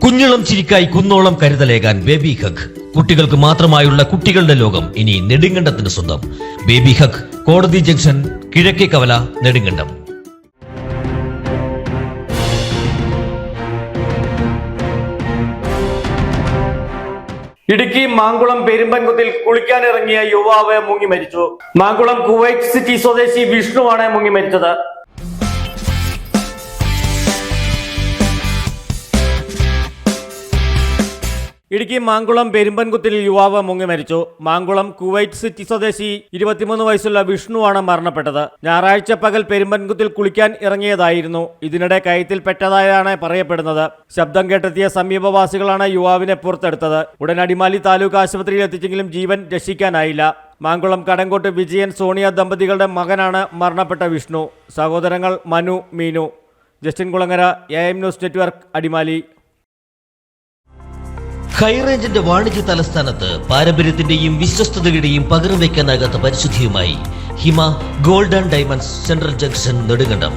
കുഞ്ഞിളം ചിരിക്കായി കുന്നോളം കരുതലേകാൻ baby hug. കുട്ടികൾക്ക് മാത്രമായുള്ള കുട്ടികളുടെ ലോകം ഇനി നെടുങ്കണ്ടത്തിന് സ്വന്തം. ബേബി ഹഗ്, കോടതി ജംഗ്ഷൻ, കിഴക്കേ കവല, നെടുങ്കണ്ടം. ഇടുക്കി മാങ്കുളം പെരുമ്പൻകുത്തിൽ കുളിക്കാനിറങ്ങിയ യുവാവ് മുങ്ങി മരിച്ചു. മാങ്കുളം കുവൈറ്റ് സിറ്റി സ്വദേശി വിഷ്ണുവാണ് മുങ്ങി മരിച്ചത്. ഇടുക്കി മാങ്കുളം പെരുമ്പൻകുത്തിൽ യുവാവ് മുങ്ങി മരിച്ചു. മാങ്കുളം കുവൈറ്റ് സിറ്റി സ്വദേശി 23 വയസ്സുള്ള വിഷ്ണുവാണ് മരണപ്പെട്ടത്. ഞായറാഴ്ച പകൽ പെരുമ്പൻകുത്തിൽ കുളിക്കാൻ ഇറങ്ങിയതായിരുന്നു. ഇതിനിടെ കയത്തിൽപ്പെട്ടതായാണ് പറയപ്പെടുന്നത്. ശബ്ദം കേട്ടെത്തിയ സമീപവാസികളാണ് യുവാവിനെ പുറത്തെടുത്തത്. ഉടൻ അടിമാലി താലൂക്ക് ആശുപത്രിയിൽ എത്തിച്ചെങ്കിലും ജീവൻ രക്ഷിക്കാനായില്ല. മാങ്കുളം കടങ്കോട്ട് വിജയൻ സോണിയ ദമ്പതികളുടെ മകനാണ് മരണപ്പെട്ട വിഷ്ണു. സഹോദരങ്ങൾ Manu, Meenu. Justin Kulangara, AM news network, Adimali. ഹൈറേഞ്ചിന്റെ വാണിജ്യ തലസ്ഥാനത്ത് പാരമ്പര്യത്തിന്റെയും വിശ്വസ്തതയുടെയും പകരം വയ്ക്കാനാകാത്ത പരിശുദ്ധിയുമായി Hima gold and diamonds, central junction, Nedumkandam.